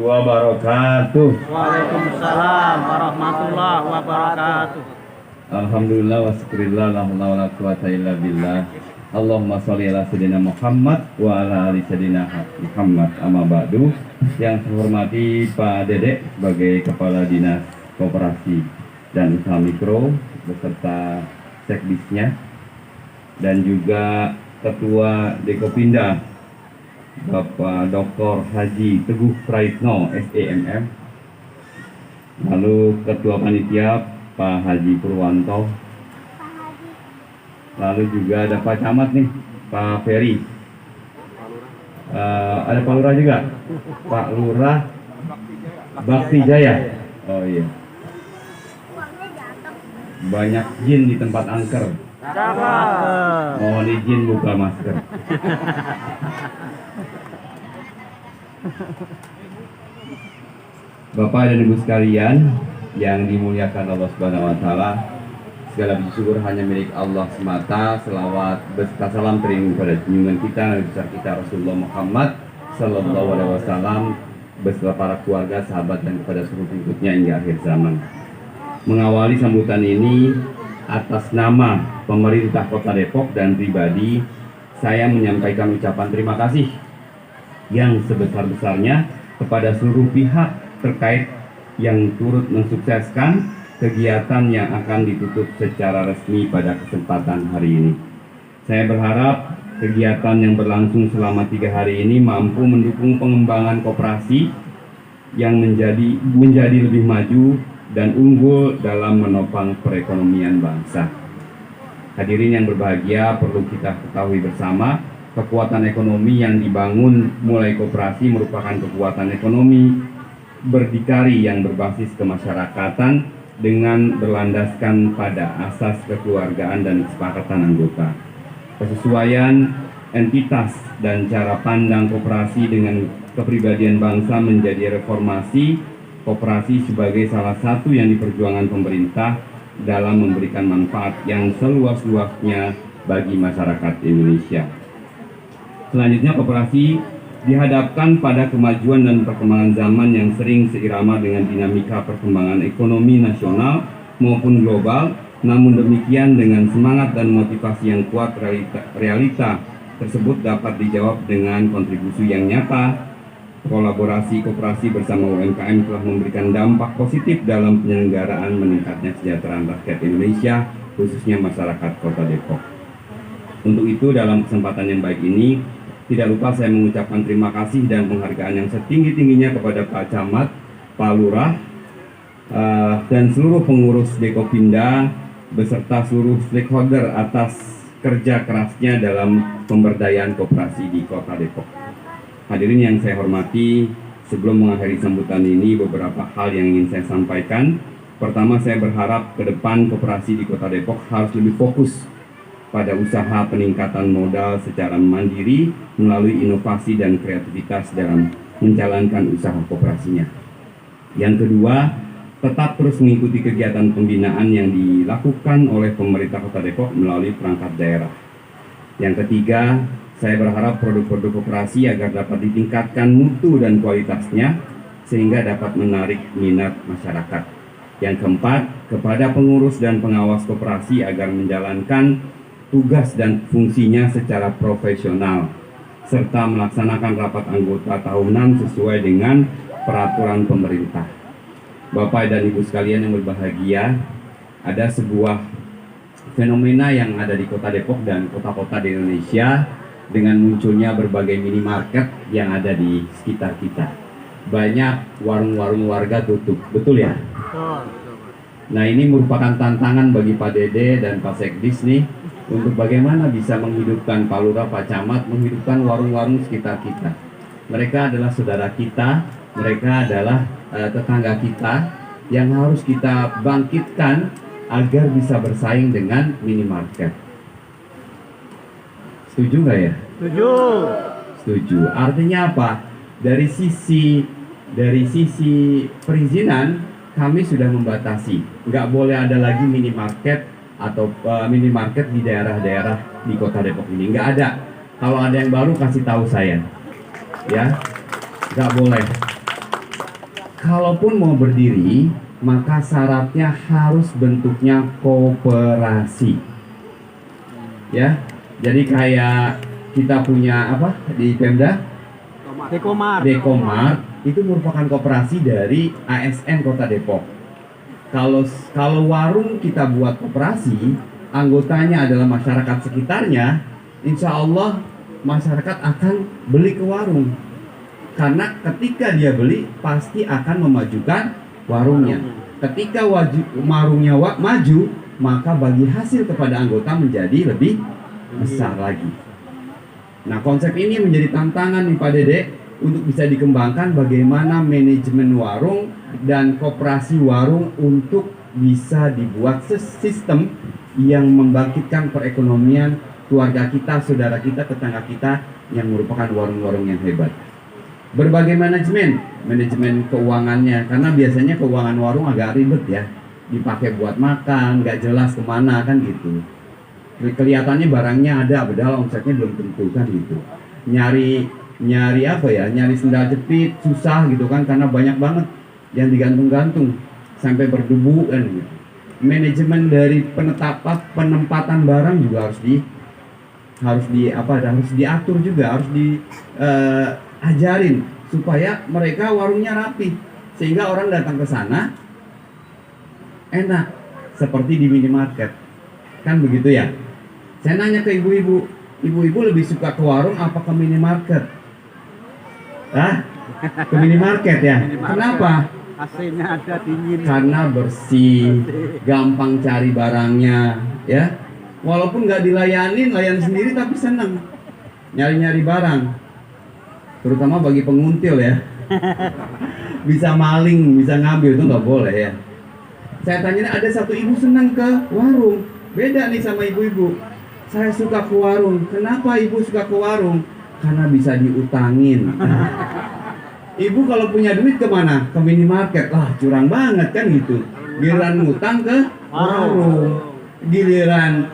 wabarakatuh. Waalaikumsalam warahmatullahi wabarakatuh. Alhamdulillah wa syukurillah la haula wala quwata illa billah. Allahumma sholli ala sayyidina Muhammad wa ala ali sayyidina Muhammad. Amma ba'du. Yang saya hormati Pak Dedek sebagai Kepala Dinas Koperasi dan Usaha Mikro beserta Sekdisnya, dan juga Ketua Dekopinda Bapak Dr. Haji Teguh Praitno SEMM, lalu Ketua Panitia Pak Haji Purwanto, lalu juga ada Pak Camat nih, Pak Ferry, ada Pak Lurah juga, Pak Lurah Bakti Jaya. Oh iya, banyak jin di tempat angker. Mohon izin buka masker. Bapak dan Ibu sekalian yang dimuliakan Allah Subhanahu wa taala, segala puji syukur hanya milik Allah semata. Selawat beserta salam teriring kepada junjungan kita Nabi besar kita Rasulullah Muhammad sallallahu alaihi wasallam beserta para keluarga, sahabat dan kepada seluruh pengikutnya hingga akhir zaman. Mengawali sambutan ini atas nama pemerintah Kota Depok dan pribadi, saya menyampaikan ucapan terima kasih yang sebesar-besarnya kepada seluruh pihak terkait yang turut mensukseskan kegiatan yang akan ditutup secara resmi pada kesempatan hari ini. Saya berharap kegiatan yang berlangsung selama 3 hari ini mampu mendukung pengembangan koperasi yang menjadi lebih maju dan unggul dalam menopang perekonomian bangsa. Hadirin yang berbahagia, perlu kita ketahui bersama, kekuatan ekonomi yang dibangun mulai koperasi merupakan kekuatan ekonomi berdikari yang berbasis kemasyarakatan dengan berlandaskan pada asas kekeluargaan dan kesepakatan anggota. Kesesuaian entitas dan cara pandang koperasi dengan kepribadian bangsa menjadi reformasi koperasi sebagai salah satu yang diperjuangkan pemerintah dalam memberikan manfaat yang seluas-luasnya bagi masyarakat Indonesia. Selanjutnya, koperasi dihadapkan pada kemajuan dan perkembangan zaman yang sering seirama dengan dinamika perkembangan ekonomi nasional maupun global. Namun demikian, dengan semangat dan motivasi yang kuat, realita tersebut dapat dijawab dengan kontribusi yang nyata. Kolaborasi koperasi bersama UMKM telah memberikan dampak positif dalam penyelenggaraan meningkatnya kesejahteraan rakyat Indonesia, khususnya masyarakat Kota Depok. Untuk itu, dalam kesempatan yang baik ini, tidak lupa saya mengucapkan terima kasih dan penghargaan yang setinggi-tingginya kepada Pak Camat, Pak Lurah, dan seluruh pengurus Dekopinda beserta seluruh stakeholder atas kerja kerasnya dalam pemberdayaan koperasi di Kota Depok. Hadirin yang saya hormati, sebelum mengakhiri sambutan ini, beberapa hal yang ingin saya sampaikan. Pertama, saya berharap ke depan koperasi di Kota Depok harus lebih fokus pada usaha peningkatan modal secara mandiri melalui inovasi dan kreativitas dalam menjalankan usaha koperasinya. Yang kedua, tetap terus mengikuti kegiatan pembinaan yang dilakukan oleh pemerintah Kota Depok melalui perangkat daerah. Yang ketiga, saya berharap produk-produk koperasi agar dapat ditingkatkan mutu dan kualitasnya sehingga dapat menarik minat masyarakat. Yang keempat, kepada pengurus dan pengawas koperasi agar menjalankan tugas dan fungsinya secara profesional serta melaksanakan rapat anggota tahunan sesuai dengan peraturan pemerintah. Bapak dan Ibu sekalian yang berbahagia, ada sebuah fenomena yang ada di Kota Depok dan kota-kota di Indonesia dengan munculnya berbagai minimarket yang ada di sekitar kita. Banyak warung-warung warga tutup, betul ya? Nah, ini merupakan tantangan bagi Pak Dede dan Pak Sekdis nih untuk bagaimana bisa menghidupkan Pak Lurah, Pak Camat, menghidupkan warung-warung sekitar kita. Mereka adalah saudara kita, mereka adalah tetangga kita yang harus kita bangkitkan agar bisa bersaing dengan minimarket. Setuju nggak ya? Setuju. Setuju. Artinya apa? Dari sisi perizinan kami sudah membatasi, nggak boleh ada lagi minimarket atau minimarket di daerah-daerah di Kota Depok ini. Nggak ada. Kalau ada yang baru kasih tahu saya, ya, nggak boleh. kalaupun mau berdiri, maka syaratnya harus bentuknya koperasi. Ya, jadi kayak kita punya apa di Pemda? Dekomart itu merupakan koperasi dari ASN Kota Depok. Kalau warung kita buat koperasi, anggotanya adalah masyarakat sekitarnya, insya Allah masyarakat akan beli ke warung. Karena ketika dia beli, pasti akan memajukan warungnya. Ketika warungnya maju, maka bagi hasil kepada anggota menjadi lebih besar lagi. Nah, konsep ini menjadi tantangan nih Pak Dede untuk bisa dikembangkan bagaimana manajemen warung dan koperasi warung untuk bisa dibuat sistem yang membangkitkan perekonomian keluarga kita, saudara kita, tetangga kita yang merupakan warung-warung yang hebat. Berbagai manajemen keuangannya, karena biasanya keuangan warung agak ribet ya, dipakai buat makan, nggak jelas kemana kan gitu. Kelihatannya barangnya ada, padahal omsetnya belum tentu kan gitu. Nyari apa ya? Nyari sendal jepit susah gitu kan, karena banyak banget yang digantung-gantung sampai berdebu kan gitu. Manajemen dari penempatan barang juga harus diatur juga, harus diajarin supaya mereka warungnya rapi sehingga orang datang ke sana enak seperti di minimarket kan begitu ya. Saya nanya ke ibu-ibu lebih suka ke warung apa ke minimarket? Ke minimarket ya. Kenapa? AC-nya ada, dingin. Karena bersih, gampang cari barangnya ya. Walaupun nggak layan sendiri tapi seneng nyari-nyari barang, terutama bagi penguntil ya. Bisa maling, bisa ngambil, itu nggak boleh ya. Saya tanya, ada satu ibu senang ke warung, beda nih sama ibu-ibu. Saya suka ke warung. Kenapa ibu suka ke warung? Karena bisa diutangin. Ibu kalau punya duit kemana? Ke minimarket. Lah curang banget kan gitu. Giliran ngutang ke warung, giliran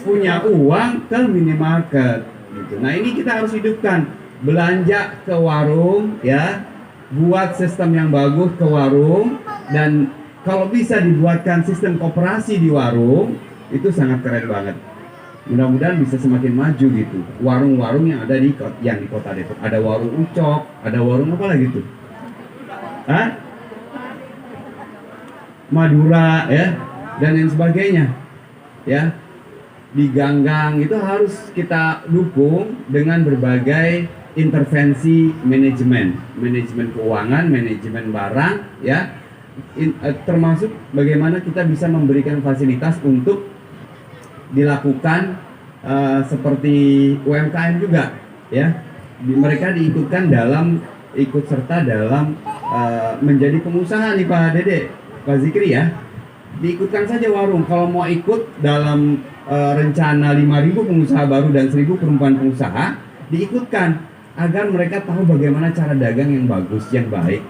punya uang ke minimarket gitu. Nah ini kita harus hidupkan, belanja ke warung ya, buat sistem yang bagus ke warung, dan kalau bisa dibuatkan sistem koperasi di warung itu sangat keren banget. Mudah-mudahan bisa semakin maju gitu. Warung-warung yang ada di Kota Depok, ada warung Ucok, ada warung apa lagi tuh? Madura ya, dan lain sebagainya ya. Di gang-gang itu harus kita dukung dengan berbagai intervensi manajemen keuangan, manajemen barang ya, termasuk bagaimana kita bisa memberikan fasilitas untuk dilakukan seperti UMKM juga ya. Mereka ikut serta dalam menjadi pengusaha nih Pak Dede, Pak Zikri ya. Diikutkan saja warung. Kalau mau ikut dalam rencana 5.000 pengusaha baru dan 1.000 perempuan pengusaha, diikutkan agar mereka tahu bagaimana cara dagang yang bagus, yang baik.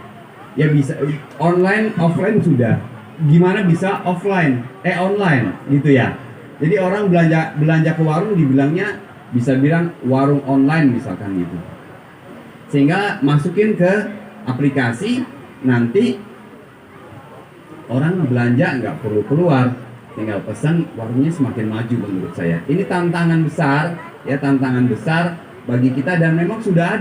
Ya bisa online, offline sudah. Gimana bisa online gitu ya. Jadi orang belanja ke warung dibilangnya, bisa bilang warung online misalkan gitu. Sehingga masukin ke aplikasi, nanti orang belanja nggak perlu keluar, tinggal pesan, warungnya semakin maju menurut saya. Ini tantangan besar bagi kita, dan memang sudah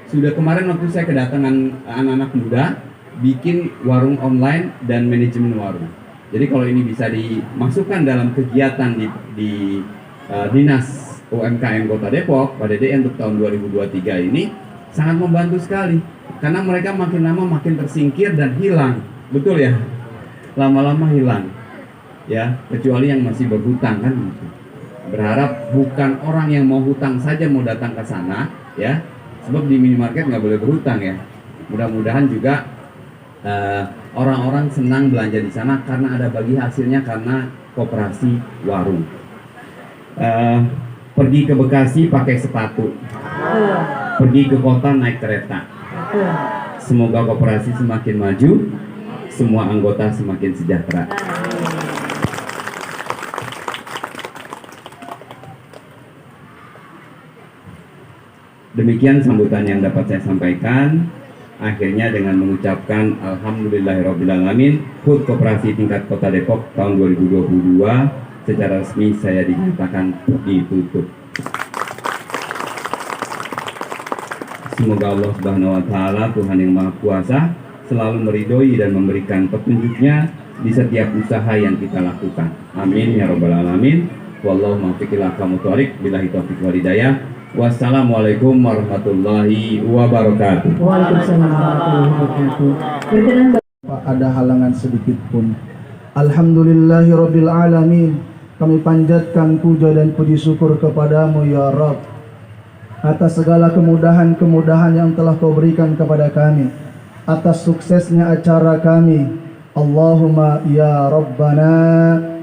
kemarin waktu saya kedatangan anak-anak muda bikin warung online dan manajemen warung. Jadi kalau ini bisa dimasukkan dalam kegiatan di Dinas UMKM Kota Depok pada untuk tahun 2023 ini sangat membantu sekali, karena mereka makin lama makin tersingkir dan hilang, betul ya, lama-lama hilang ya, kecuali yang masih berhutang kan gitu. Berharap bukan orang yang mau hutang saja mau datang ke sana ya, sebab di minimarket nggak boleh berhutang ya. Mudah-mudahan juga orang-orang senang belanja di sana karena ada bagi hasilnya, karena koperasi warung. Pergi ke Bekasi pakai sepatu, pergi ke kota naik kereta. Semoga koperasi semakin maju, semua anggota semakin sejahtera. Demikian sambutan yang dapat saya sampaikan. Akhirnya dengan mengucapkan Alhamdulillahirrabbilalamin, HUT Koperasi tingkat Kota Depok tahun 2022 secara resmi saya dinyatakan ditutup. Semoga Allah Subhanahu wa Ta'ala, Tuhan yang Maha Kuasa, selalu meridhoi dan memberikan petunjuknya di setiap usaha yang kita lakukan. Amin ya Rabbal Alamin. Wallahu muwaffiq ila aqwamit thoriq, billahi taufiq wal hidayah. Wassalamualaikum warahmatullahi wabarakatuh. Waalaikumsalam warahmatullahi wabarakatuh. Berkenan ada halangan sedikit pun. Alhamdulillahirabbil alamin. Kami panjatkan puja dan puji syukur kepadamu ya Rabb atas segala kemudahan-kemudahan yang telah Kau berikan kepada kami, atas suksesnya acara kami. Allahumma ya Rabbana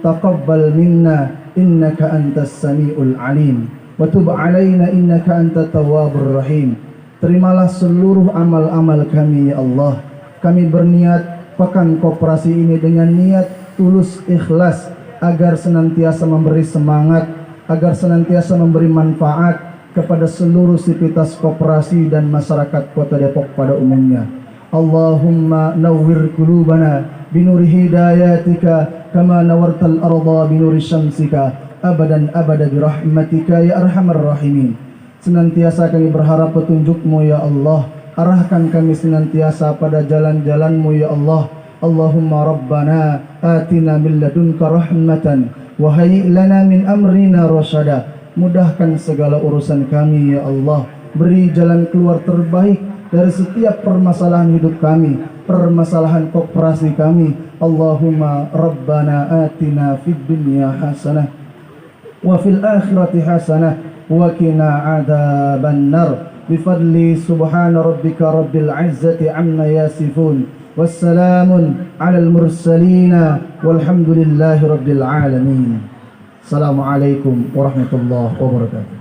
taqabbal minna innaka antas samiul alim wa tub alaina innaka antat tawwabur rahim. Terimalah seluruh amal-amal kami ya Allah. Kami berniat pekan koperasi ini dengan niat tulus ikhlas agar senantiasa memberi semangat, agar senantiasa memberi manfaat kepada seluruh sivitas koperasi dan masyarakat Kota Depok pada umumnya. Allahumma nawwir qulubana binuri hidayatika kama nawartal arda binuri syamsika abadan abada birahmatika ya arhamar rahimin. Senantiasa kami berharap petunjuk-Mu ya Allah. Arahkan kami senantiasa pada jalan-jalan-Mu ya Allah. Allahumma rabbana atina min ladunka rahmatan wa hayyi lana min amrina rasyada. Mudahkan segala urusan kami ya Allah. Beri jalan keluar terbaik dari setiap permasalahan hidup kami, permasalahan koperasi kami. Allahumma rabbana atina fid dunya hasanah wa fil akhirati hasanah wa qina adzaban nar. Bifadli subhana rabbika rabbil izzati amma yasifun. Wassalamun alal mursalina walhamdulillahi rabbil alamin. Assalamualaikum warahmatullahi wabarakatuh.